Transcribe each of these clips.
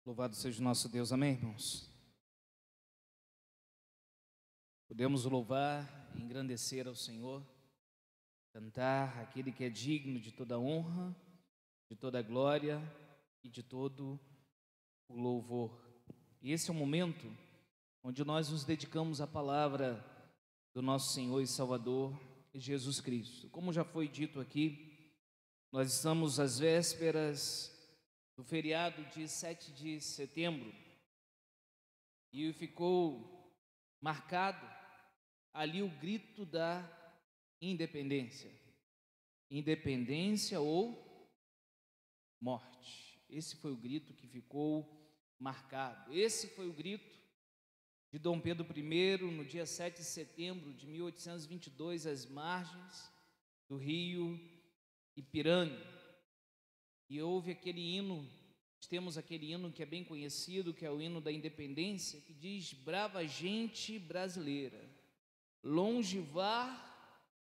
Louvado seja o nosso Deus, amém, irmãos? Podemos louvar, engrandecer ao Senhor, cantar aquele que é digno de toda honra, de toda glória e de todo o louvor. E esse é o momento onde nós nos dedicamos à palavra do nosso Senhor e Salvador, Jesus Cristo. Como já foi dito aqui, nós estamos às vésperas do feriado de 7 de setembro e ficou marcado ali o grito da independência. Independência ou morte. Esse foi o grito que ficou marcado. Esse foi o grito de Dom Pedro I no dia 7 de setembro de 1822, às margens do rio Ipiranga. E houve aquele hino, temos aquele hino que é bem conhecido, que é o hino da independência, que diz: brava gente brasileira, longe vá,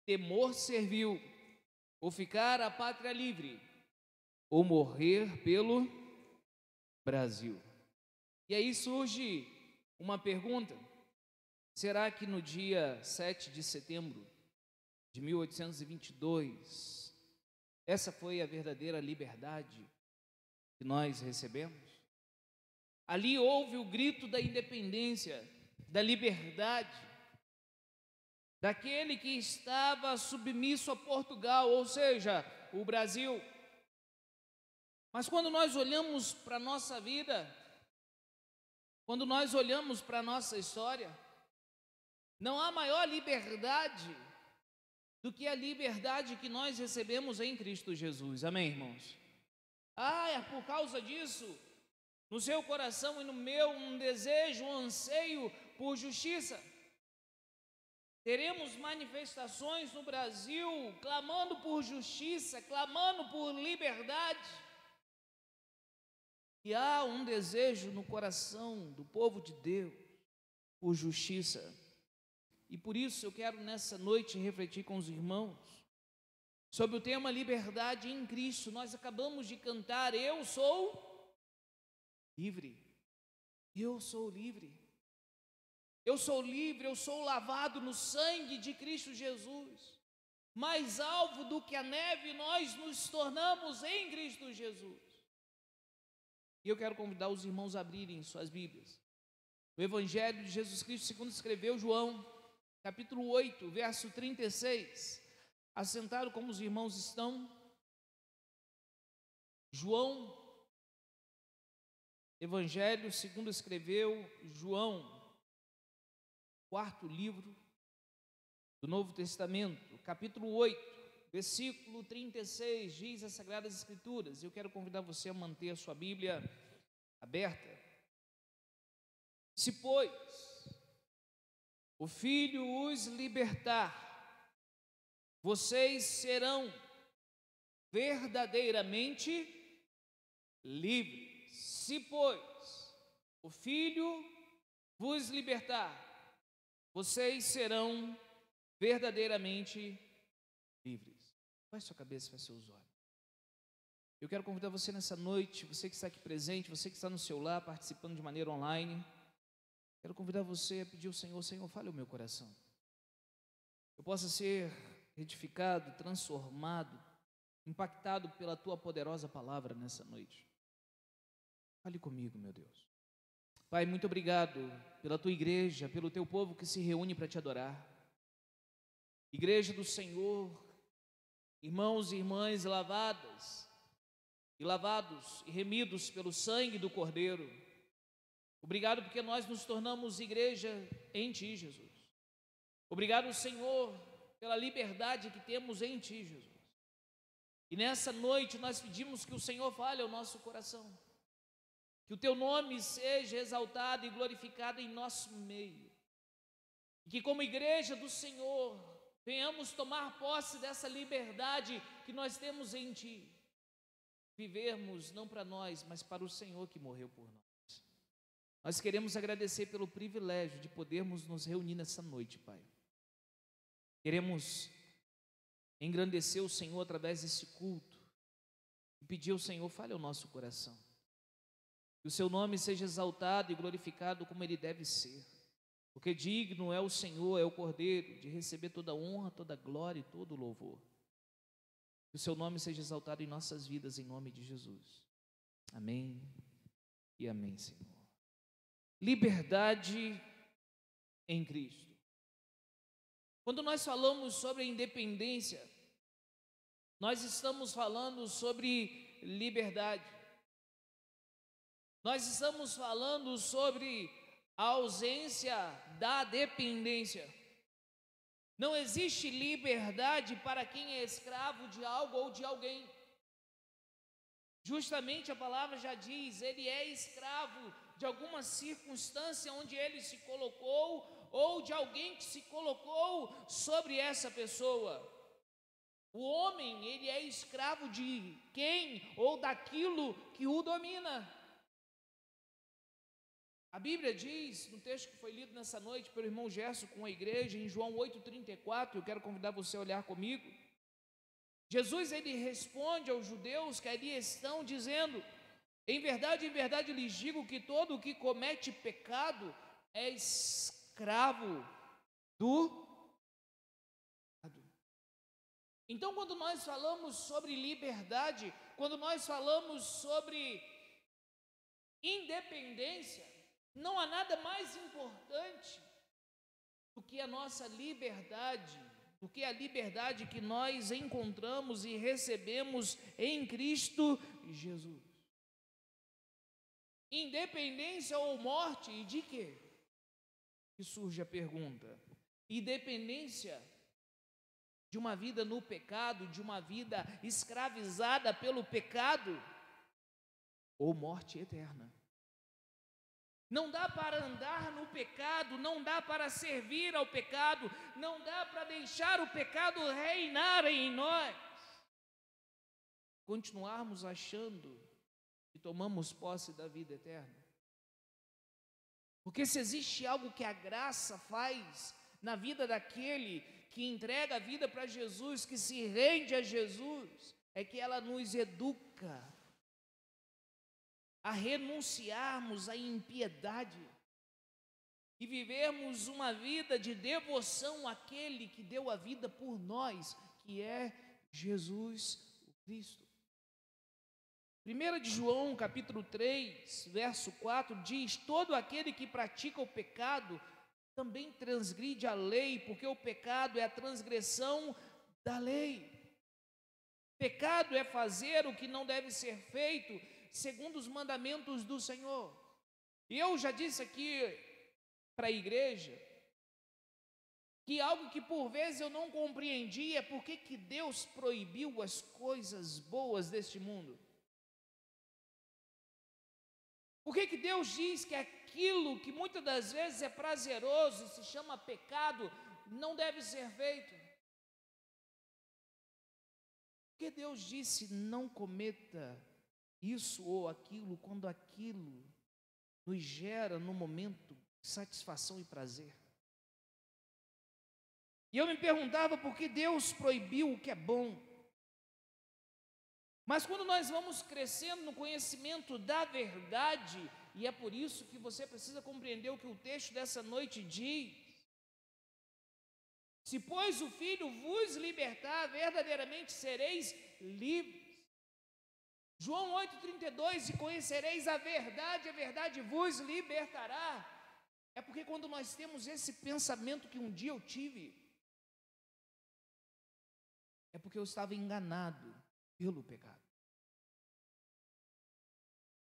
temor servil, ou ficar a pátria livre, ou morrer pelo Brasil. E aí surge uma pergunta: será que no dia 7 de setembro de 1822, essa foi a verdadeira liberdade que nós recebemos? Ali houve o grito da independência, da liberdade, daquele que estava submisso a Portugal, ou seja, o Brasil. Mas quando nós olhamos para a nossa vida, quando nós olhamos para a nossa história, não há maior liberdade do que a liberdade que nós recebemos em Cristo Jesus. Amém, irmãos? É por causa disso, no seu coração e no meu, um desejo, um anseio por justiça. Teremos manifestações no Brasil clamando por justiça, clamando por liberdade. E há um desejo no coração do povo de Deus por justiça. E por isso eu quero nessa noite refletir com os irmãos sobre o tema liberdade em Cristo. Nós acabamos de cantar: eu sou livre, eu sou livre, eu sou livre, eu sou lavado no sangue de Cristo Jesus. Mais alvo do que a neve nós nos tornamos em Cristo Jesus. E eu quero convidar os irmãos a abrirem suas Bíblias. O Evangelho de Jesus Cristo segundo escreveu João, capítulo 8, verso 36. Assentado como os irmãos estão. João, Evangelho segundo escreveu João, quarto livro do Novo Testamento, capítulo 8, versículo 36, diz as Sagradas Escrituras. Eu quero convidar você a manter a sua Bíblia aberta. Se, pois, o Filho os libertar, vocês serão verdadeiramente livres. Se, pois, o Filho vos libertar, vocês serão verdadeiramente livres. Baixe sua cabeça e feche seus olhos. Eu quero convidar você nessa noite, você que está aqui presente, você que está no seu lar, participando de maneira online. Quero convidar você a pedir ao Senhor: Senhor, fale o meu coração. Eu possa ser edificado, transformado, impactado pela Tua poderosa palavra nessa noite. Fale comigo, meu Deus. Pai, muito obrigado pela Tua igreja, pelo Teu povo que se reúne para Te adorar. Igreja do Senhor, irmãos e irmãs lavados e remidos pelo sangue do Cordeiro. Obrigado porque nós nos tornamos igreja em Ti, Jesus. Obrigado, Senhor, pela liberdade que temos em Ti, Jesus. E nessa noite nós pedimos que o Senhor fale ao nosso coração, que o Teu nome seja exaltado e glorificado em nosso meio, e que como igreja do Senhor venhamos tomar posse dessa liberdade que nós temos em Ti, vivermos não para nós, mas para o Senhor que morreu por nós. Nós queremos agradecer pelo privilégio de podermos nos reunir nessa noite, Pai. Queremos engrandecer o Senhor através desse culto e pedir ao Senhor: fale ao nosso coração. Que o seu nome seja exaltado e glorificado como ele deve ser. Porque digno é o Senhor, é o Cordeiro, de receber toda a honra, toda a glória e todo o louvor. Que o seu nome seja exaltado em nossas vidas, em nome de Jesus. Amém e amém, Senhor. Liberdade em Cristo. Quando nós falamos sobre a independência, nós estamos falando sobre liberdade. Nós estamos falando sobre a ausência da dependência. Não existe liberdade para quem é escravo de algo ou de alguém. Justamente a palavra já diz, ele é escravo de alguma circunstância onde ele se colocou ou de alguém que se colocou sobre essa pessoa. O homem, ele é escravo de quem ou daquilo que o domina. A Bíblia diz, no texto que foi lido nessa noite pelo irmão Gerson com a igreja, em João 8,34, eu quero convidar você a olhar comigo. Jesus, ele responde aos judeus que ali estão dizendo: em verdade, lhes digo que todo o que comete pecado é escravo do pecado. Então, quando nós falamos sobre liberdade, quando nós falamos sobre independência, não há nada mais importante do que a nossa liberdade, do que a liberdade que nós encontramos e recebemos em Cristo Jesus. Independência ou morte, e de quê? Que surge a pergunta. Independência de uma vida no pecado, de uma vida escravizada pelo pecado, ou morte eterna. Não dá para andar no pecado, não dá para servir ao pecado, não dá para deixar o pecado reinar em nós. Continuarmos achando que tomamos posse da vida eterna. Porque se existe algo que a graça faz na vida daquele que entrega a vida para Jesus, que se rende a Jesus, é que ela nos educa a renunciarmos à impiedade e vivermos uma vida de devoção àquele que deu a vida por nós, que é Jesus o Cristo. 1 de João, capítulo 3, verso 4, diz: todo aquele que pratica o pecado também transgride a lei, porque o pecado é a transgressão da lei. Pecado é fazer o que não deve ser feito segundo os mandamentos do Senhor. E eu já disse aqui para a igreja que algo que por vezes eu não compreendia é por que Deus proibiu as coisas boas deste mundo. Por que Deus diz que aquilo que muitas das vezes é prazeroso e se chama pecado não deve ser feito? Porque Deus disse: não cometa isso ou aquilo, quando aquilo nos gera no momento satisfação e prazer. E eu me perguntava por que Deus proibiu o que é bom. Mas quando nós vamos crescendo no conhecimento da verdade, e é por isso que você precisa compreender o que o texto dessa noite diz: se pois o Filho vos libertar, verdadeiramente sereis livres. João 8,32, e conhecereis a verdade vos libertará. É porque quando nós temos esse pensamento que um dia eu tive, é porque eu estava enganado pelo pecado.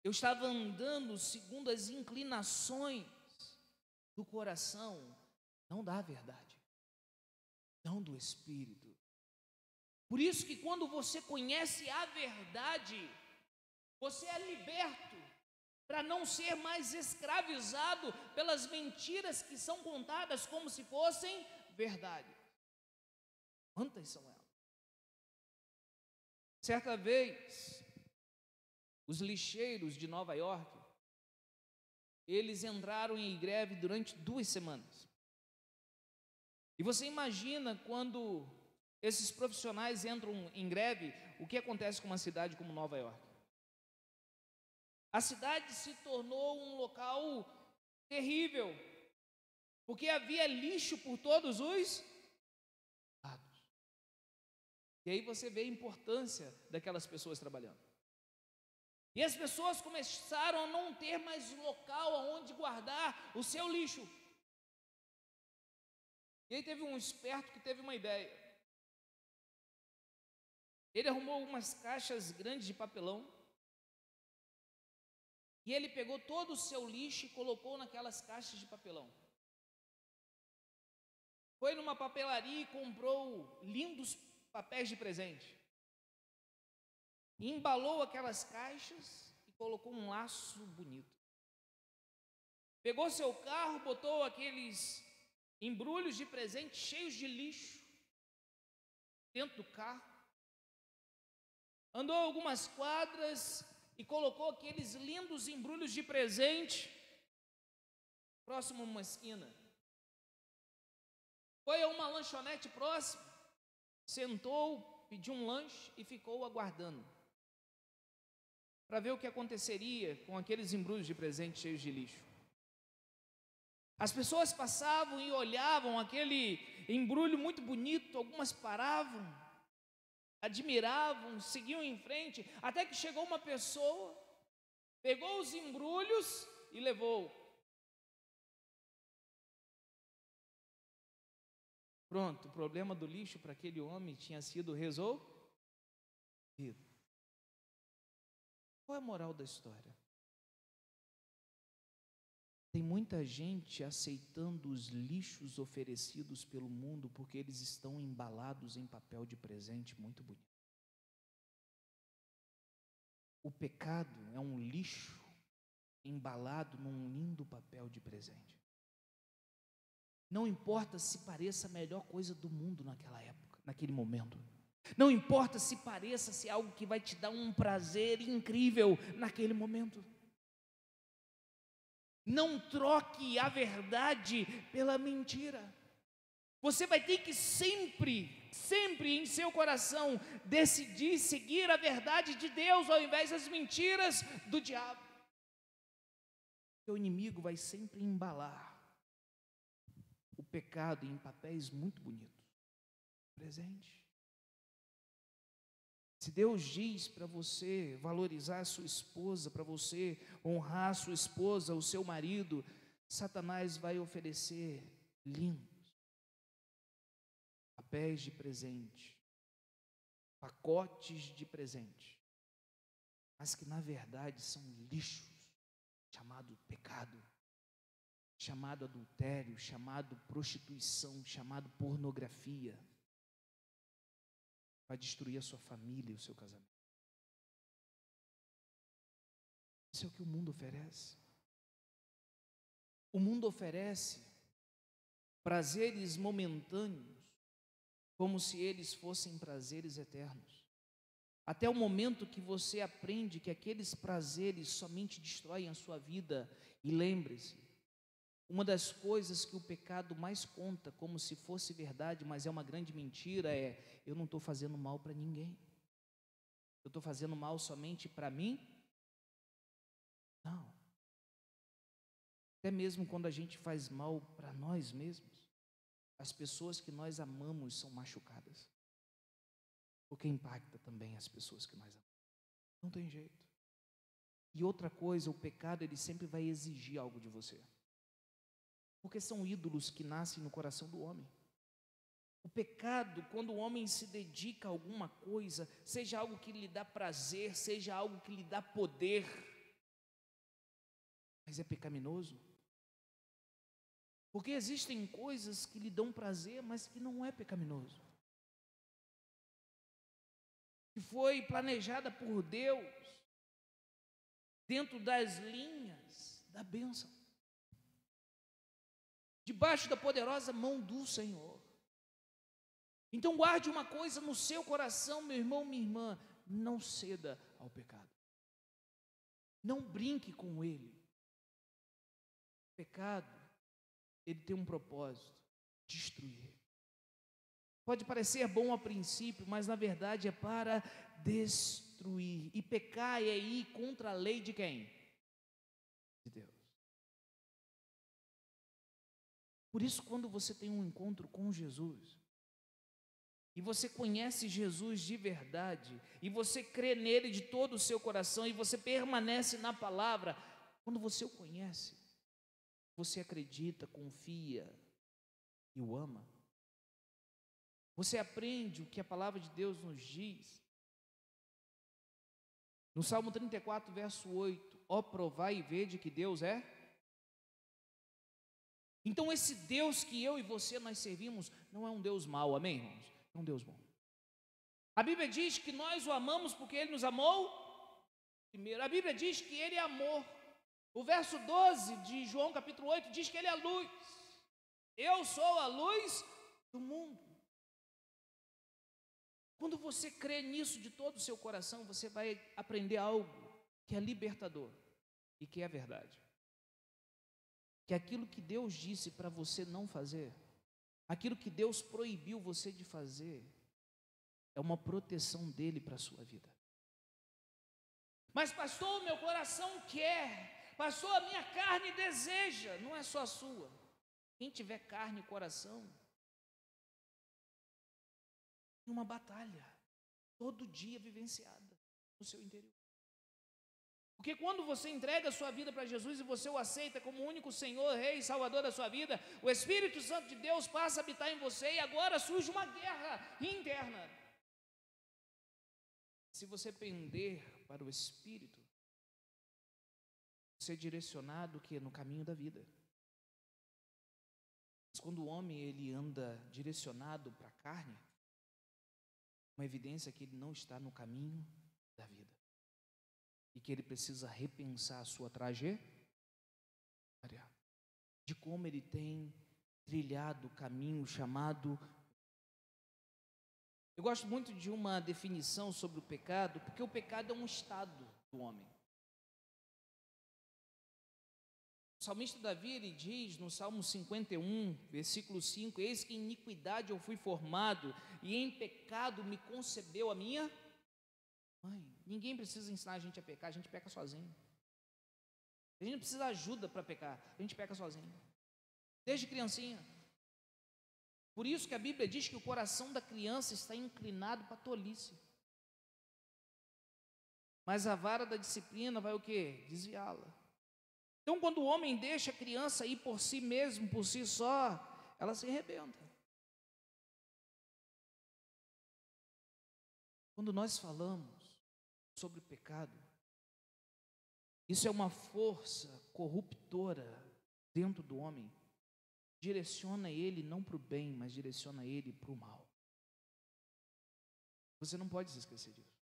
Eu estava andando segundo as inclinações do coração, não da verdade, não do Espírito. Por isso que quando você conhece a verdade, você é liberto para não ser mais escravizado pelas mentiras que são contadas como se fossem verdade. Quantas são elas? Certa vez, os lixeiros de Nova York, eles entraram em greve durante 2 semanas. E você imagina quando esses profissionais entram em greve, o que acontece com uma cidade como Nova York? A cidade se tornou um local terrível, porque havia lixo por todos os lados. E aí você vê a importância daquelas pessoas trabalhando. E as pessoas começaram a não ter mais local aonde guardar o seu lixo. E aí teve um esperto que teve uma ideia. Ele arrumou umas caixas grandes de papelão. E ele pegou todo o seu lixo e colocou naquelas caixas de papelão. Foi numa papelaria e comprou lindos papéis de presente. E embalou aquelas caixas e colocou um laço bonito. Pegou seu carro, botou aqueles embrulhos de presente cheios de lixo dentro do carro. Andou algumas quadras e colocou aqueles lindos embrulhos de presente próximo a uma esquina. Foi a uma lanchonete próxima, sentou, pediu um lanche e ficou aguardando para ver o que aconteceria com aqueles embrulhos de presente cheios de lixo. As pessoas passavam e olhavam aquele embrulho muito bonito, algumas paravam, admiravam, seguiam em frente, até que chegou uma pessoa, pegou os embrulhos e levou. Pronto, o problema do lixo para aquele homem tinha sido resolvido. Qual é a moral da história? Tem muita gente aceitando os lixos oferecidos pelo mundo porque eles estão embalados em papel de presente muito bonito. O pecado é um lixo embalado num lindo papel de presente. Não importa se pareça a melhor coisa do mundo naquela época, naquele momento. Não importa se pareça ser algo que vai te dar um prazer incrível naquele momento. Não troque a verdade pela mentira. Você vai ter que sempre em seu coração decidir seguir a verdade de Deus ao invés das mentiras do diabo. O inimigo vai sempre embalar o pecado em papéis muito bonitos, presente. Se Deus diz para você valorizar a sua esposa, para você honrar a sua esposa, o seu marido, Satanás vai oferecer lindos papéis de presente, pacotes de presente, mas que na verdade são lixos, chamado pecado, chamado adultério, chamado prostituição, chamado pornografia. Vai destruir a sua família e o seu casamento. Isso é o que o mundo oferece. O mundo oferece prazeres momentâneos, como se eles fossem prazeres eternos. Até o momento que você aprende que aqueles prazeres somente destroem a sua vida. E lembre-se, uma das coisas que o pecado mais conta como se fosse verdade, mas é uma grande mentira, é: eu não estou fazendo mal para ninguém. Eu estou fazendo mal somente para mim? Não. Até mesmo quando a gente faz mal para nós mesmos, as pessoas que nós amamos são machucadas. Porque impacta também as pessoas que nós amamos. Não tem jeito. E outra coisa, o pecado ele sempre vai exigir algo de você. Porque são ídolos que nascem no coração do homem. O pecado, quando o homem se dedica a alguma coisa, seja algo que lhe dá prazer, seja algo que lhe dá poder, mas é pecaminoso. Porque existem coisas que lhe dão prazer, mas que não é pecaminoso. Que foi planejada por Deus dentro das linhas da bênção, debaixo da poderosa mão do Senhor. Então guarde uma coisa no seu coração, meu irmão, minha irmã: não ceda ao pecado. Não brinque com ele. O pecado, ele tem um propósito: destruir. Pode parecer bom a princípio, mas na verdade é para destruir. E pecar é ir contra a lei de quem? de Deus. Por isso, quando você tem um encontro com Jesus, e você conhece Jesus de verdade, e você crê nele de todo o seu coração, e você permanece na palavra, quando você o conhece, você acredita, confia e o ama. Você aprende o que a palavra de Deus nos diz. No Salmo 34, verso 8, ó provai e vede que Deus é. Então esse Deus que eu e você nós servimos, não é um Deus mau, amém, irmãos? É um Deus bom. A Bíblia diz que nós o amamos porque Ele nos amou primeiro. A Bíblia diz que Ele é amor. O verso 12 de João capítulo 8 diz que Ele é luz. Eu sou a luz do mundo. Quando você crê nisso de todo o seu coração, você vai aprender algo que é libertador e que é a verdade. Que aquilo que Deus disse para você não fazer, aquilo que Deus proibiu você de fazer, é uma proteção dele para a sua vida. Mas pastor, meu coração quer, pastor, a minha carne deseja, não é só a sua. Quem tiver carne e coração, tem uma batalha, todo dia vivenciada no seu interior. Porque quando você entrega a sua vida para Jesus e você o aceita como o único Senhor, Rei e Salvador da sua vida, o Espírito Santo de Deus passa a habitar em você e agora surge uma guerra interna. Se você pender para o Espírito, você é direcionado que no caminho da vida. Mas quando o homem ele anda direcionado para a carne, uma evidência que ele não está no caminho da vida. E que ele precisa repensar a sua trajetória, de como ele tem trilhado o caminho chamado. Eu gosto muito de uma definição sobre o pecado, porque o pecado é um estado do homem. O salmista Davi, ele diz no Salmo 51, versículo 5, eis que em iniquidade eu fui formado, e em pecado me concebeu a minha mãe. Ninguém precisa ensinar a gente a pecar, a gente peca sozinho. A gente não precisa de ajuda para pecar, a gente peca sozinho. Desde criancinha. Por isso que a Bíblia diz que o coração da criança está inclinado para a tolice. Mas a vara da disciplina vai o quê? Desviá-la. Então quando o homem deixa a criança ir por si mesmo, por si só, ela se arrebenta. Quando nós falamos sobre o pecado, isso é uma força corruptora dentro do homem, direciona ele não para o bem, mas direciona ele para o mal. Você não pode se esquecer disso,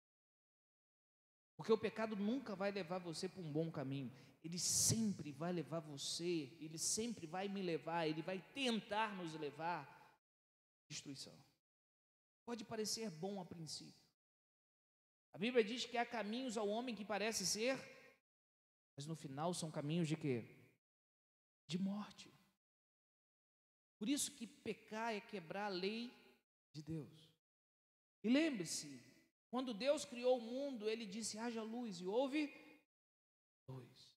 porque o pecado nunca vai levar você para um bom caminho, ele sempre vai levar você, ele sempre vai me levar, ele vai tentar nos levar à destruição. Pode parecer bom a princípio. A Bíblia diz que há caminhos ao homem que parece ser, mas no final são caminhos de quê? De morte. Por isso que pecar é quebrar a lei de Deus. E lembre-se, quando Deus criou o mundo, Ele disse, haja luz, e houve luz.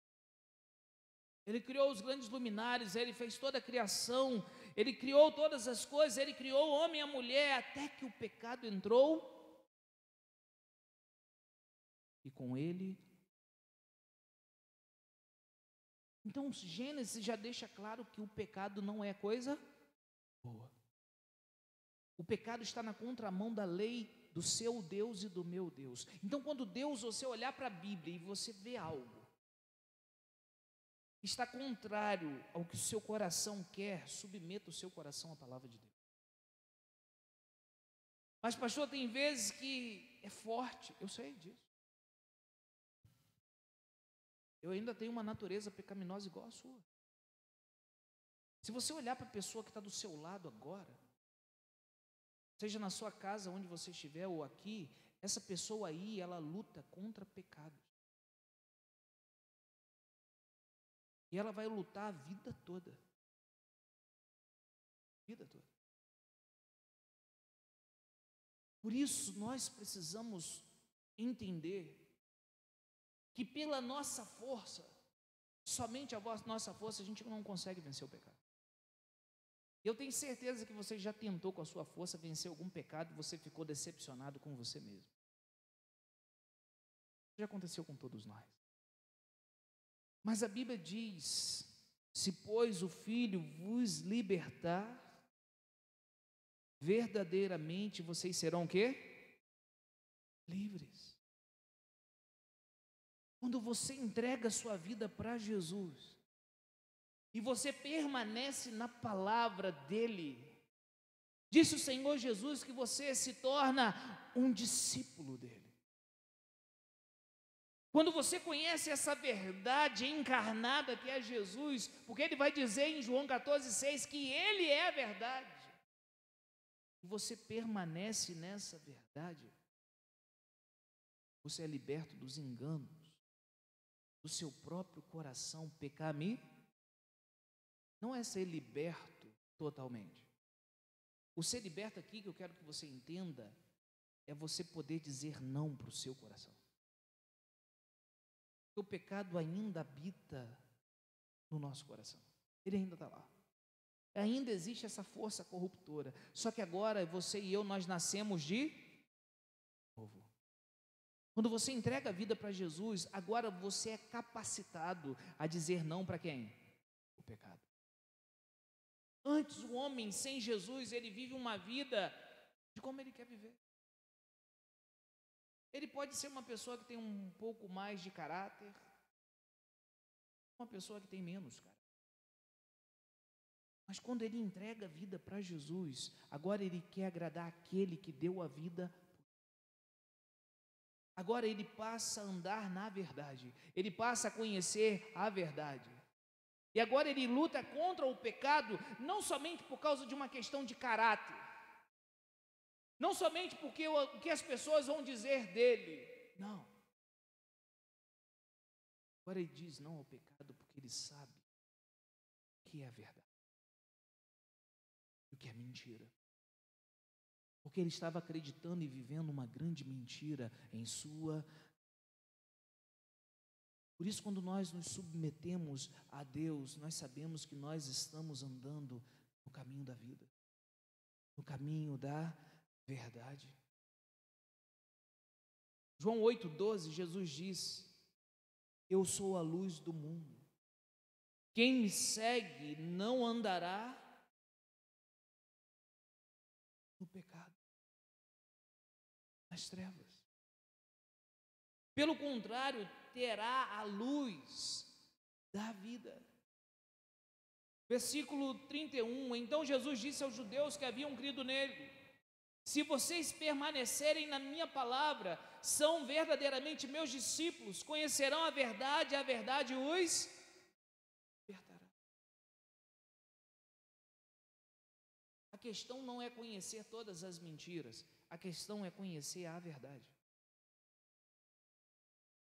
Ele criou os grandes luminares, Ele fez toda a criação, Ele criou todas as coisas, Ele criou o homem e a mulher, até que o pecado entrou. E com ele. Então Gênesis já deixa claro que o pecado não é coisa boa. O pecado está na contramão da lei do seu Deus e do meu Deus. Então quando Deus, você olhar para a Bíblia e você vê algo que está contrário ao que o seu coração quer, submeta o seu coração à palavra de Deus. Mas pastor, tem vezes que é forte, eu sei disso. Eu ainda tenho uma natureza pecaminosa igual a sua. Se você olhar para a pessoa que está do seu lado agora, seja na sua casa, onde você estiver, ou aqui, essa pessoa aí, ela luta contra pecados. E ela vai lutar a vida toda. Vida toda. Por isso, nós precisamos entender que pela nossa força, somente a nossa força, a gente não consegue vencer o pecado. Eu tenho certeza que você já tentou com a sua força vencer algum pecado e você ficou decepcionado com você mesmo. Já aconteceu com todos nós. Mas a Bíblia diz: se pois o Filho vos libertar, verdadeiramente vocês serão o quê? Livres. Quando você entrega a sua vida para Jesus e você permanece na palavra dele, disse o Senhor Jesus que você se torna um discípulo dele. Quando você conhece essa verdade encarnada que é Jesus, porque ele vai dizer em João 14,6 que ele é a verdade, e você permanece nessa verdade, você é liberto dos enganos do seu próprio coração. Pecar não é ser liberto totalmente. O ser liberto aqui, que eu quero que você entenda, é você poder dizer não para o seu coração. O pecado ainda habita no nosso coração. Ele ainda está lá. Ainda existe essa força corruptora. Só que agora você e eu, nós nascemos de novo. Quando você entrega a vida para Jesus, agora você é capacitado a dizer não para quem? O pecado. Antes, o homem sem Jesus, ele vive uma vida de como ele quer viver. Ele pode ser uma pessoa que tem um pouco mais de caráter, uma pessoa que tem menos caráter. Mas quando ele entrega a vida para Jesus, agora ele quer agradar aquele que deu a vida. Agora ele passa a andar na verdade, ele passa a conhecer a verdade. E agora ele luta contra o pecado, não somente por causa de uma questão de caráter, não somente porque o que as pessoas vão dizer dele, não. Agora ele diz não ao pecado porque ele sabe o que é a verdade, o que é mentira. Porque ele estava acreditando e vivendo uma grande mentira em sua. Por isso, quando nós nos submetemos a Deus, nós sabemos que nós estamos andando no caminho da vida, no caminho da verdade. João 8,12, Jesus disse: eu sou a luz do mundo. Quem me segue não andará no pecado, nas trevas. Pelo contrário, terá a luz da vida. Versículo 31, então Jesus disse aos judeus que haviam crido nele: se vocês permanecerem na minha palavra, são verdadeiramente meus discípulos, conhecerão a verdade os libertará. A questão não é conhecer todas as mentiras, a questão é conhecer a verdade.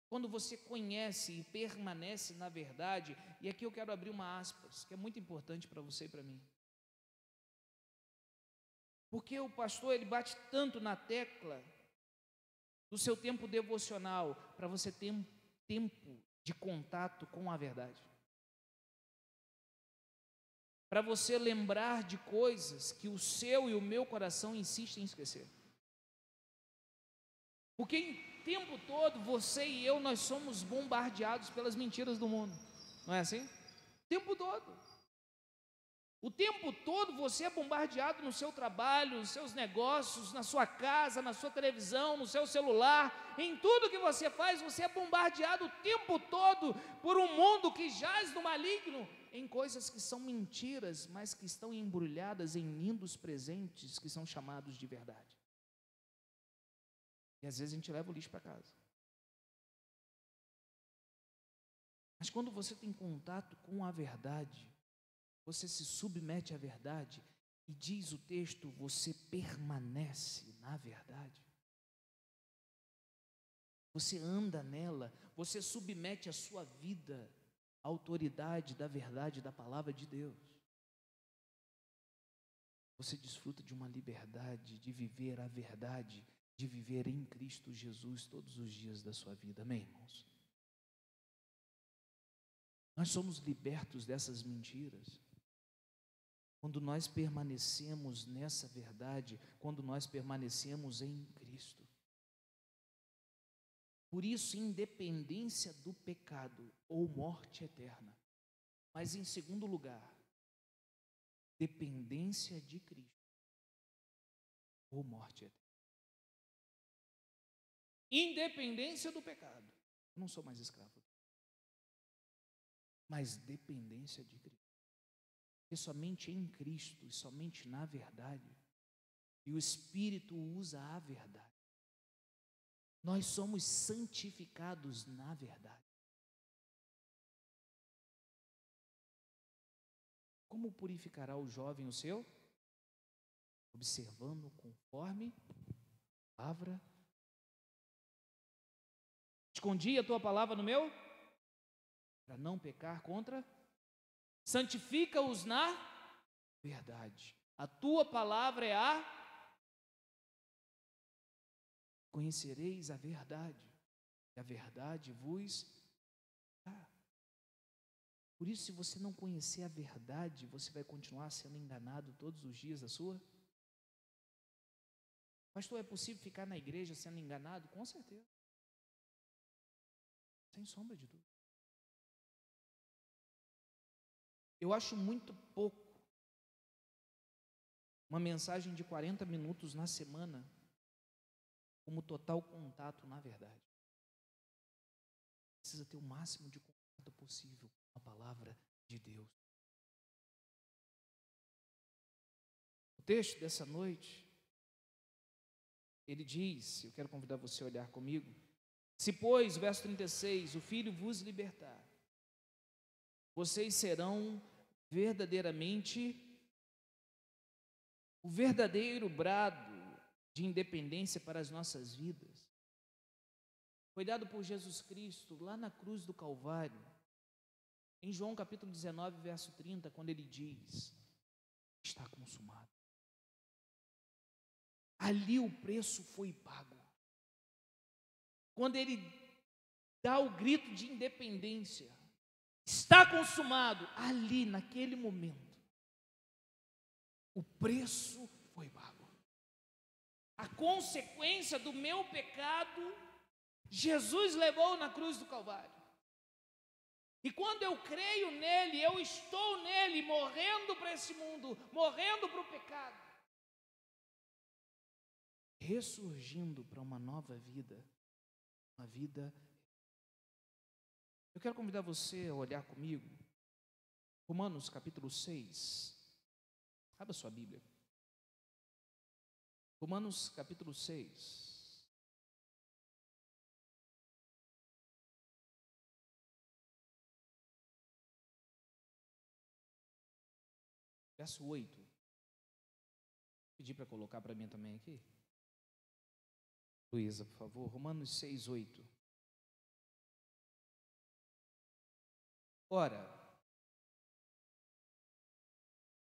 Quando você conhece e permanece na verdade, e aqui eu quero abrir uma aspas, que é muito importante para você e para mim. Porque o pastor, ele bate tanto na tecla do seu tempo devocional, para você ter um tempo de contato com a verdade. Para você lembrar de coisas que o seu e o meu coração insistem em esquecer. Porque em tempo todo, você e eu, nós somos bombardeados pelas mentiras do mundo. Não é assim? O tempo todo. O tempo todo você é bombardeado no seu trabalho, nos seus negócios, na sua casa, na sua televisão, no seu celular. Em tudo que você faz, você é bombardeado o tempo todo por um mundo que jaz no maligno, em coisas que são mentiras, mas que estão embrulhadas em lindos presentes que são chamados de verdade. E às vezes a gente leva o lixo para casa. Mas quando você tem contato com a verdade, você se submete à verdade e diz o texto, você permanece na verdade. Você anda nela, você submete a sua vida à autoridade da verdade, da palavra de Deus. Você desfruta de uma liberdade de viver a verdade, de viver em Cristo Jesus todos os dias da sua vida. Amém, irmãos? Nós somos libertos dessas mentiras quando nós permanecemos nessa verdade, quando nós permanecemos em Cristo. Por isso, independência do pecado ou morte eterna. Mas em segundo lugar, dependência de Cristo ou morte eterna. Independência do pecado. Eu não sou mais escravo. Mas dependência de Cristo. Porque somente em Cristo e somente na verdade, e o Espírito usa a verdade, nós somos santificados na verdade. Como purificará o jovem o seu? Observando conforme a palavra. Escondi a tua palavra no meu, para não pecar contra. Santifica-os na verdade. A tua palavra é a. Conhecereis a verdade, e a verdade vos dá. Por isso, se você não conhecer a verdade, você vai continuar sendo enganado todos os dias da sua. Pastor, é possível ficar na igreja sendo enganado? Com certeza. Sem sombra de dúvida. Eu acho muito pouco uma mensagem de 40 minutos na semana como total contato na verdade. Precisa ter o máximo de contato possível com a palavra de Deus. O texto dessa noite, ele diz, eu quero convidar você a olhar comigo, se pois, verso 36, o Filho vos libertar, vocês serão verdadeiramente o verdadeiro brado de independência para as nossas vidas. Foi dado por Jesus Cristo lá na cruz do Calvário, em João capítulo 19, verso 30, quando ele diz, está consumado. Ali o preço foi pago. Quando ele dá o grito de independência, está consumado, ali naquele momento, o preço foi pago. A consequência do meu pecado, Jesus levou na cruz do Calvário. E quando eu creio nele, eu estou nele, morrendo para esse mundo, morrendo para o pecado, ressurgindo para uma nova vida, uma vida. Eu quero convidar você a olhar comigo, Romanos capítulo 6, abra sua Bíblia, Romanos capítulo 6, verso 8, pedi para colocar para mim também aqui, Luísa, por favor, Romanos 6, 8. Ora,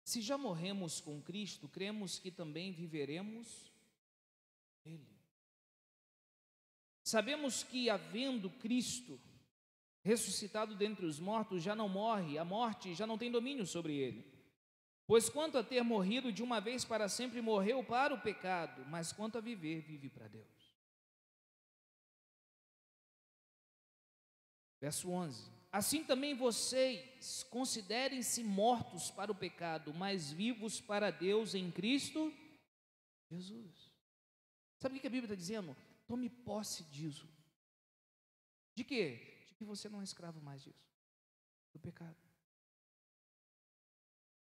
se já morremos com Cristo, cremos que também viveremos nele. Sabemos que, havendo Cristo ressuscitado dentre os mortos, já não morre, a morte já não tem domínio sobre ele. Pois quanto a ter morrido de uma vez para sempre, morreu para o pecado, mas quanto a viver, vive para Deus. Verso 11. Assim também vocês considerem-se mortos para o pecado, mas vivos para Deus em Cristo Jesus. Sabe o que a Bíblia está dizendo? Tome posse disso. De quê? De que você não é escravo mais disso, do pecado.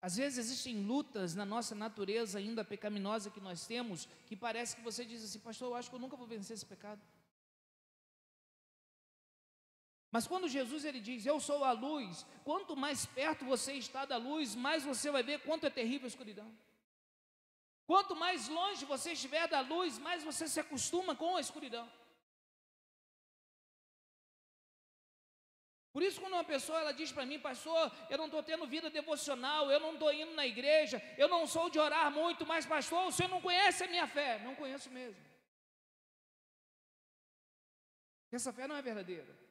Às vezes existem lutas na nossa natureza ainda pecaminosa que nós temos, que parece que você diz assim, pastor, eu acho que eu nunca vou vencer esse pecado. Mas quando Jesus ele diz, eu sou a luz, quanto mais perto você está da luz, mais você vai ver quanto é terrível a escuridão. Quanto mais longe você estiver da luz, mais você se acostuma com a escuridão. Por isso, quando uma pessoa ela diz para mim, pastor, eu não estou tendo vida devocional, eu não estou indo na igreja, eu não sou de orar muito, mas pastor, o senhor não conhece a minha fé. Não conheço mesmo. Essa fé não é verdadeira.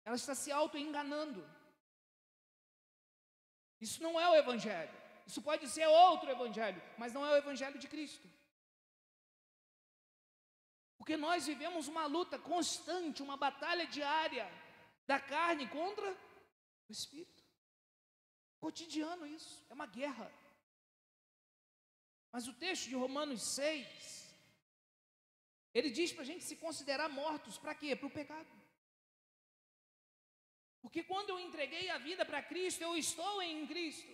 Ela está se auto-enganando. Isso não é o Evangelho. Isso pode ser outro Evangelho, mas não é o Evangelho de Cristo. Porque nós vivemos uma luta constante, uma batalha diária da carne contra o Espírito. Cotidiano isso, é uma guerra. Mas o texto de Romanos 6, ele diz para a gente se considerar mortos, para quê? Para o pecado. Porque quando eu entreguei a vida para Cristo, eu estou em Cristo.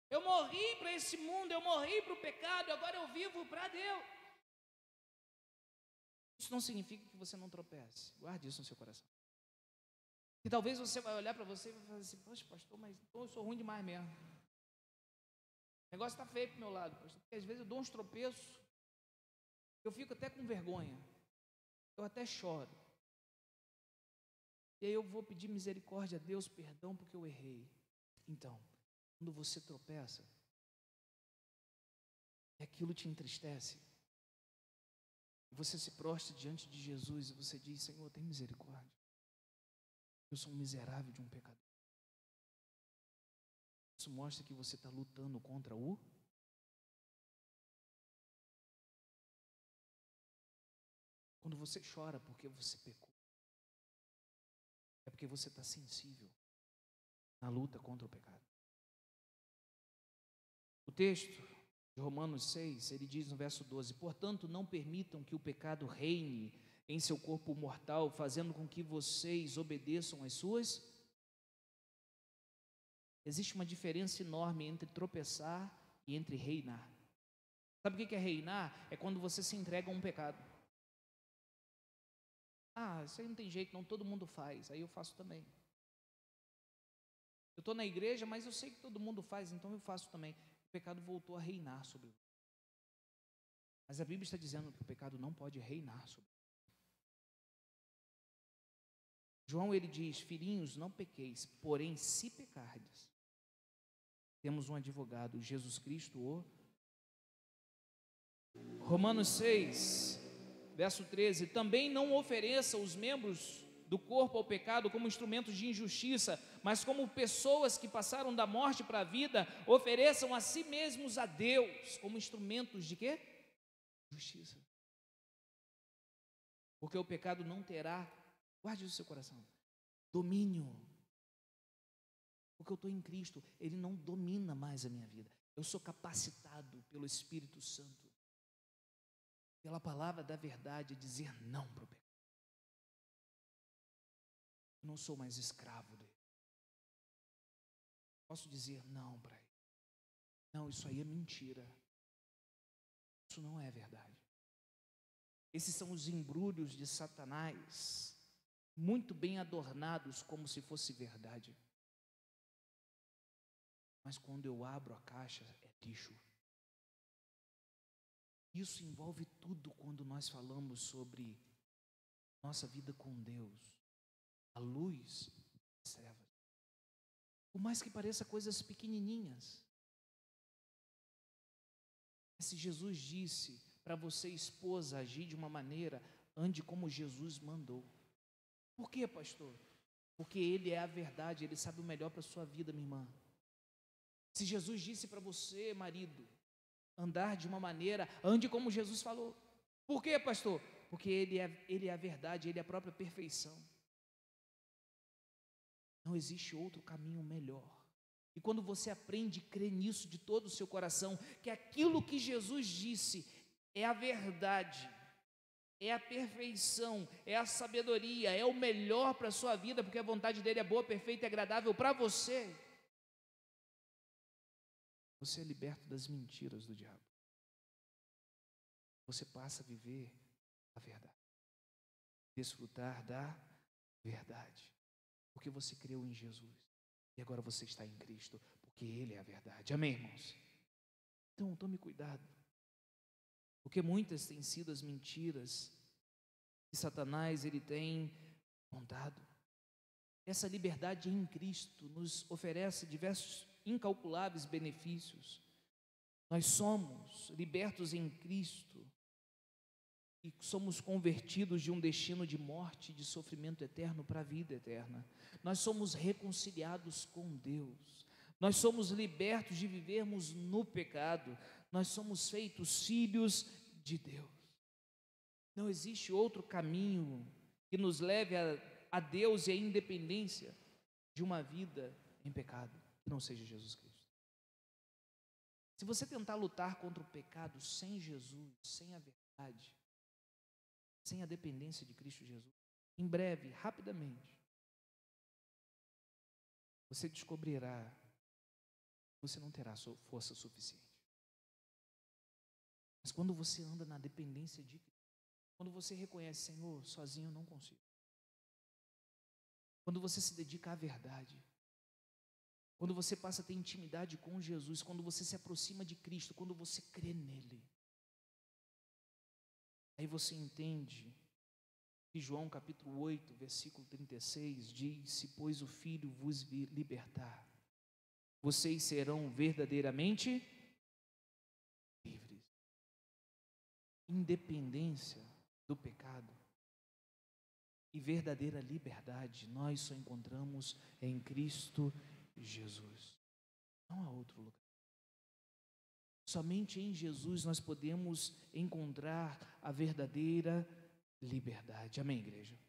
Eu morri para esse mundo, eu morri para o pecado, agora eu vivo para Deus. Isso não significa que você não tropece. Guarde isso no seu coração. E talvez você vai olhar para você e vai falar assim: poxa, pastor, mas então eu sou ruim demais mesmo. O negócio está feio para o meu lado, pastor, porque às vezes eu dou uns tropeços, eu fico até com vergonha, eu até choro. E aí eu vou pedir misericórdia a Deus, perdão, porque eu errei. Então, quando você tropeça, e aquilo te entristece, você se prostra diante de Jesus e você diz: Senhor, tem misericórdia. Eu sou um miserável de um pecador. Isso mostra que você está lutando contra o... Quando você chora porque você pecou, é porque você está sensível na luta contra o pecado. O texto de Romanos 6, ele diz no verso 12: portanto, não permitam que o pecado reine em seu corpo mortal, fazendo com que vocês obedeçam às suas. Existe uma diferença enorme entre tropeçar e entre reinar. Sabe o que é reinar? É quando você se entrega a um pecado. Ah, isso aí não tem jeito, não, todo mundo faz, aí eu faço também. Eu estou na igreja, mas eu sei que todo mundo faz, então eu faço também. O pecado voltou a reinar sobre você. Mas a Bíblia está dizendo que o pecado não pode reinar sobre você. João, ele diz: filhinhos, não pequeis, porém se pecardes, temos um advogado, Jesus Cristo, o... Romanos 6, verso 13: também não ofereça os membros do corpo ao pecado como instrumentos de injustiça, mas como pessoas que passaram da morte para a vida, ofereçam a si mesmos a Deus como instrumentos de quê? Justiça. Porque o pecado não terá, guarde isso no seu coração, domínio. Porque eu estou em Cristo, Ele não domina mais a minha vida. Eu sou capacitado pelo Espírito Santo, pela palavra da verdade, a dizer não para o pecado. Eu não sou mais escravo dele. Posso dizer não para ele. Não, isso aí é mentira. Isso não é verdade. Esses são os embrulhos de Satanás, muito bem adornados como se fosse verdade. Mas quando eu abro a caixa, é lixo. Isso envolve tudo quando nós falamos sobre nossa vida com Deus. A luz, as trevas. Por mais que pareça coisas pequenininhas. Se Jesus disse para você, esposa, agir de uma maneira, ande como Jesus mandou. Por quê, pastor? Porque Ele é a verdade, Ele sabe o melhor para a sua vida, minha irmã. Se Jesus disse para você, marido, andar de uma maneira, ande como Jesus falou. Por quê, pastor? Porque Ele é a verdade, Ele é a própria perfeição. Não existe outro caminho melhor. E quando você aprende e crê nisso de todo o seu coração, que aquilo que Jesus disse é a verdade, é a perfeição, é a sabedoria, é o melhor para a sua vida, porque a vontade dele é boa, perfeita e agradável para você, você é liberto das mentiras do diabo. Você passa a viver a verdade, desfrutar da verdade, porque você creu em Jesus. E agora você está em Cristo, porque Ele é a verdade. Amém, irmãos? Então, tome cuidado. Porque muitas têm sido as mentiras que Satanás ele tem montado. Essa liberdade em Cristo nos oferece diversos incalculáveis benefícios. Nós somos libertos em Cristo e somos convertidos de um destino de morte, de sofrimento eterno para a vida eterna. Nós somos reconciliados com Deus. Nós somos libertos de vivermos no pecado. Nós somos feitos filhos de Deus. Não existe outro caminho que nos leve a Deus e à independência de uma vida em pecado, que não seja Jesus Cristo. Se você tentar lutar contra o pecado sem Jesus, sem a verdade, sem a dependência de Cristo Jesus, em breve, rapidamente, você descobrirá que você não terá força suficiente. Mas quando você anda na dependência de Cristo, quando você reconhece, Senhor, sozinho eu não consigo. Quando você se dedica à verdade, quando você passa a ter intimidade com Jesus, quando você se aproxima de Cristo, quando você crê nele, aí você entende que João capítulo 8, versículo 36 diz: se pois o Filho vos libertar, vocês serão verdadeiramente livres. Independência do pecado e verdadeira liberdade nós só encontramos em Cristo Jesus. Não há outro lugar. Somente em Jesus nós podemos encontrar a verdadeira liberdade. Amém, igreja?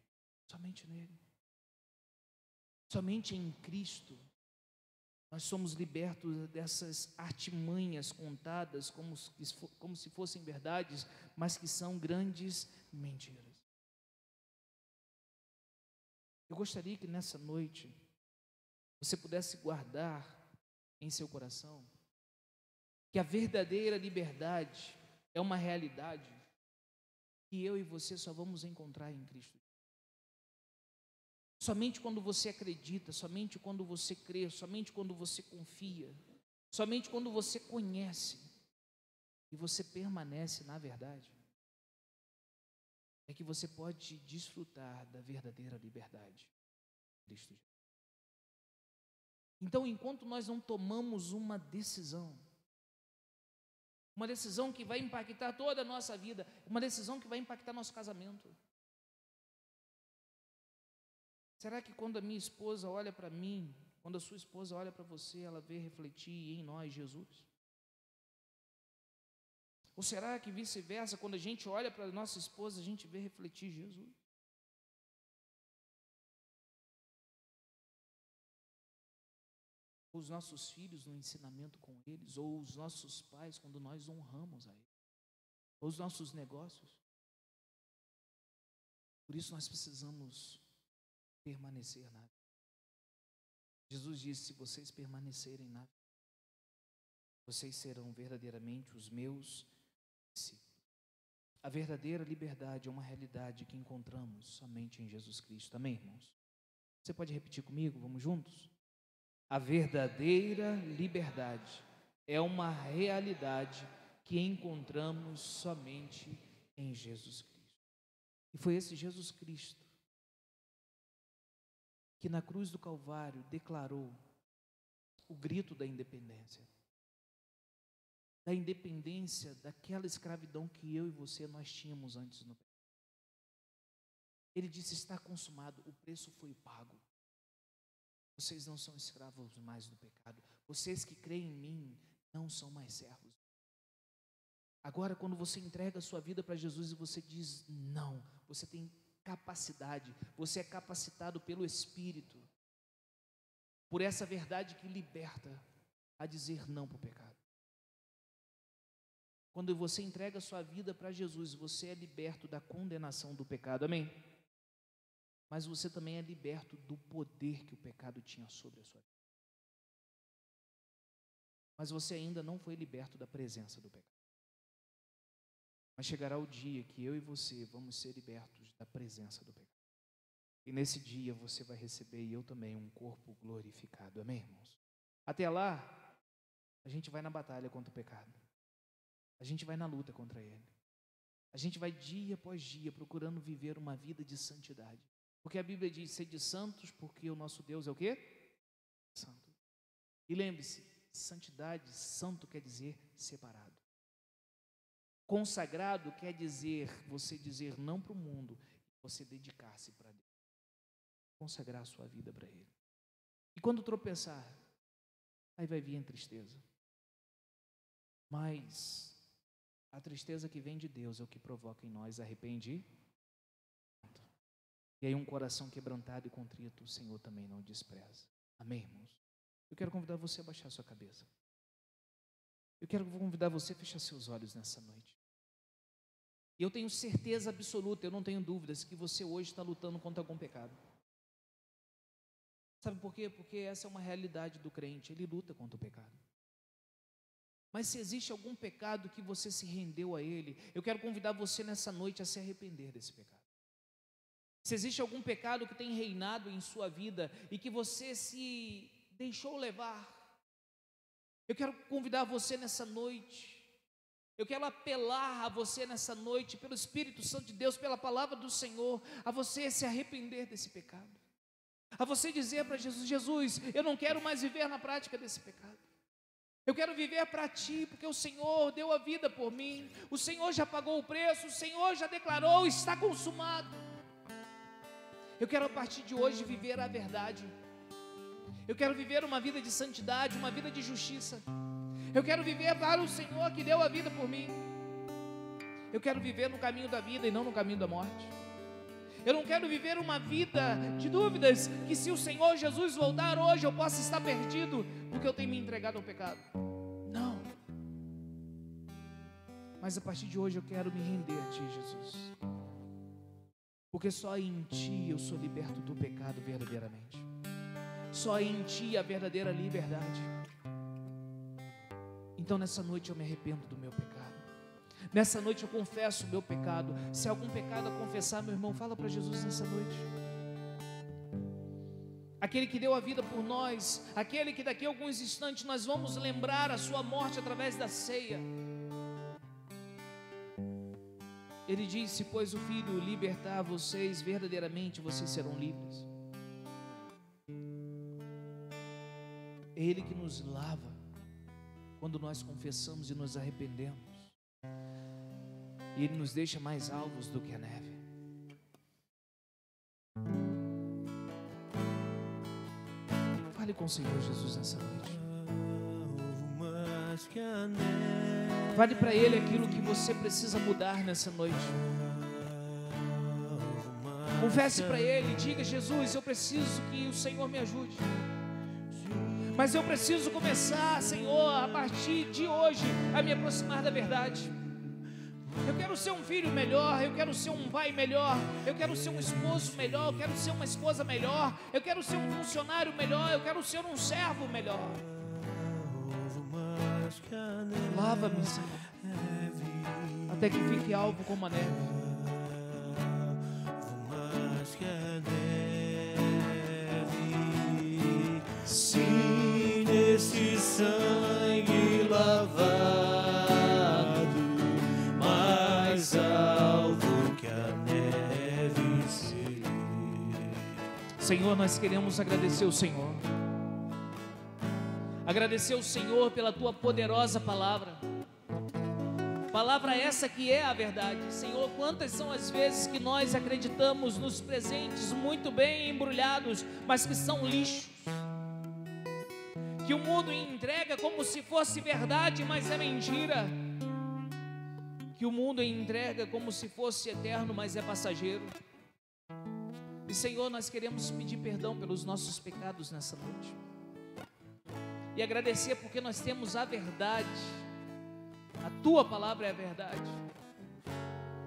Somente nele. Somente em Cristo nós somos libertos dessas artimanhas contadas como se fossem verdades, mas que são grandes mentiras. Eu gostaria que nessa noite você pudesse guardar em seu coração que a verdadeira liberdade é uma realidade que eu e você só vamos encontrar em Cristo. Somente quando você acredita, somente quando você crê, somente quando você confia, somente quando você conhece e você permanece na verdade, é que você pode desfrutar da verdadeira liberdade. Cristo Jesus. Então, enquanto nós não tomamos uma decisão que vai impactar toda a nossa vida, uma decisão que vai impactar nosso casamento. Será que quando a minha esposa olha para mim, quando a sua esposa olha para você, ela vê refletir em nós Jesus? Ou será que vice-versa, quando a gente olha para a nossa esposa, a gente vê refletir Jesus? Os nossos filhos no ensinamento com eles, ou os nossos pais quando nós honramos a eles, ou os nossos negócios. Por isso nós precisamos permanecer na vida. Jesus disse: se vocês permanecerem na vida, vocês serão verdadeiramente os meus discípulos. A verdadeira liberdade é uma realidade que encontramos somente em Jesus Cristo. Amém, irmãos? Você pode repetir comigo? Vamos juntos? A verdadeira liberdade é uma realidade que encontramos somente em Jesus Cristo. E foi esse Jesus Cristo que na cruz do Calvário declarou o grito da independência daquela escravidão que eu e você nós tínhamos antes no pecado. Ele disse: está consumado, o preço foi pago. Vocês não são escravos mais do pecado. Vocês que creem em mim não são mais servos. Agora, quando você entrega a sua vida para Jesus e você diz não, você tem capacidade, você é capacitado pelo Espírito, por essa verdade que liberta, a dizer não para o pecado. Quando você entrega a sua vida para Jesus, você é liberto da condenação do pecado, amém? Mas você também é liberto do poder que o pecado tinha sobre a sua vida. Mas você ainda não foi liberto da presença do pecado. Mas chegará o dia que eu e você vamos ser libertos da presença do pecado. E nesse dia você vai receber, e eu também, um corpo glorificado. Amém, irmãos? Até lá, a gente vai na batalha contra o pecado. A gente vai na luta contra ele. A gente vai dia após dia procurando viver uma vida de santidade. Porque a Bíblia diz: sede santos, porque o nosso Deus é o quê? Santo. E lembre-se, santidade, santo quer dizer separado. Consagrado quer dizer você dizer não para o mundo, você dedicar-se para Deus. Consagrar a sua vida para Ele. E quando tropeçar, aí vai vir a tristeza. Mas a tristeza que vem de Deus é o que provoca em nós arrependimento. E aí um coração quebrantado e contrito, o Senhor também não despreza. Amém, irmãos? Eu quero convidar você a baixar sua cabeça. Eu quero convidar você a fechar seus olhos nessa noite. E eu tenho certeza absoluta, eu não tenho dúvidas, que você hoje está lutando contra algum pecado. Sabe por quê? Porque essa é uma realidade do crente, ele luta contra o pecado. Mas se existe algum pecado que você se rendeu a ele, eu quero convidar você nessa noite a se arrepender desse pecado. Se existe algum pecado que tem reinado em sua vida e que você se deixou levar, eu quero convidar você nessa noite, eu quero apelar a você nessa noite, pelo Espírito Santo de Deus, pela palavra do Senhor, a você se arrepender desse pecado, a você dizer para Jesus: Jesus, eu não quero mais viver na prática desse pecado. Eu quero viver para Ti, porque o Senhor deu a vida por mim, o Senhor já pagou o preço, o Senhor já declarou, está consumado. Eu quero a partir de hoje viver a verdade. Eu quero viver uma vida de santidade, uma vida de justiça. Eu quero viver para o Senhor que deu a vida por mim. Eu quero viver no caminho da vida e não no caminho da morte. Eu não quero viver uma vida de dúvidas, que se o Senhor Jesus voltar hoje eu possa estar perdido, porque eu tenho me entregado ao pecado. Não. Mas a partir de hoje eu quero me render a Ti, Jesus. Porque só em Ti eu sou liberto do pecado verdadeiramente. Só em Ti a verdadeira liberdade. Então nessa noite eu me arrependo do meu pecado. Nessa noite eu confesso o meu pecado. Se há algum pecado a confessar, meu irmão, fala para Jesus nessa noite. Aquele que deu a vida por nós, aquele que daqui a alguns instantes nós vamos lembrar a sua morte através da ceia. Ele disse: pois o Filho libertar vocês, verdadeiramente vocês serão livres. É Ele que nos lava quando nós confessamos e nos arrependemos. E Ele nos deixa mais alvos do que a neve. Fale com o Senhor Jesus nessa noite. Fale para Ele aquilo que você precisa mudar nessa noite. Confesse para Ele, diga: Jesus, eu preciso que o Senhor me ajude. Mas eu preciso começar, Senhor, a partir de hoje, a me aproximar da verdade. Eu quero ser um filho melhor, eu quero ser um pai melhor, eu quero ser um esposo melhor, eu quero ser uma esposa melhor, eu quero ser um funcionário melhor, eu quero ser um servo melhor. Lava-me, Senhor, até que fique alvo como a neve. Se nesse sangue lavado, mais alvo que a neve serei. Senhor, nós queremos agradecer o Senhor. Agradecer o Senhor pela Tua poderosa palavra. Palavra essa que é a verdade. Senhor, quantas são as vezes que nós acreditamos nos presentes muito bem embrulhados, mas que são lixos. Que o mundo entrega como se fosse verdade, mas é mentira. Que o mundo entrega como se fosse eterno, mas é passageiro. E Senhor, nós queremos pedir perdão pelos nossos pecados nessa noite. E agradecer porque nós temos a verdade. A Tua palavra é a verdade.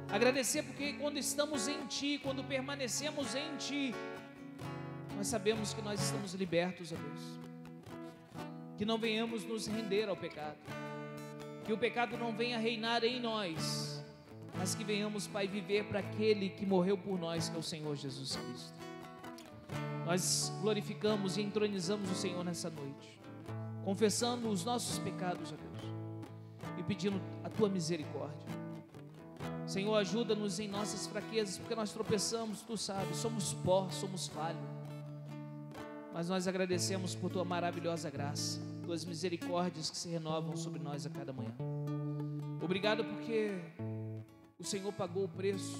Agradecer porque quando estamos em Ti, quando permanecemos em Ti, nós sabemos que nós estamos libertos, ó Deus. Que não venhamos nos render ao pecado, que o pecado não venha reinar em nós, mas que venhamos, Pai, viver para aquele que morreu por nós, que é o Senhor Jesus Cristo. Nós glorificamos e entronizamos o Senhor nessa noite, confessando os nossos pecados, ó Deus, e pedindo a Tua misericórdia. Senhor, ajuda-nos em nossas fraquezas, porque nós tropeçamos, Tu sabes, somos pó, somos falho. Mas nós agradecemos por Tua maravilhosa graça, Tuas misericórdias que se renovam sobre nós a cada manhã. Obrigado porque o Senhor pagou o preço,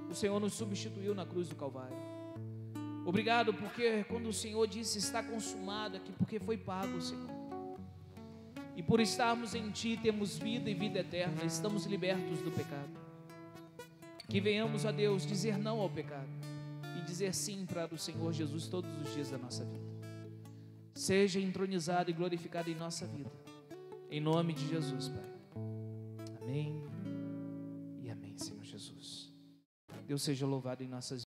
o Senhor nos substituiu na cruz do Calvário. Obrigado porque quando o Senhor disse está consumado aqui, porque foi pago, Senhor. E por estarmos em Ti temos vida e vida eterna, estamos libertos do pecado. Que venhamos, a Deus, dizer não ao pecado e dizer sim para o Senhor Jesus todos os dias da nossa vida. Seja entronizado e glorificado em nossa vida, em nome de Jesus, Pai. Amém e amém, Senhor Jesus. Deus seja louvado em nossas vidas.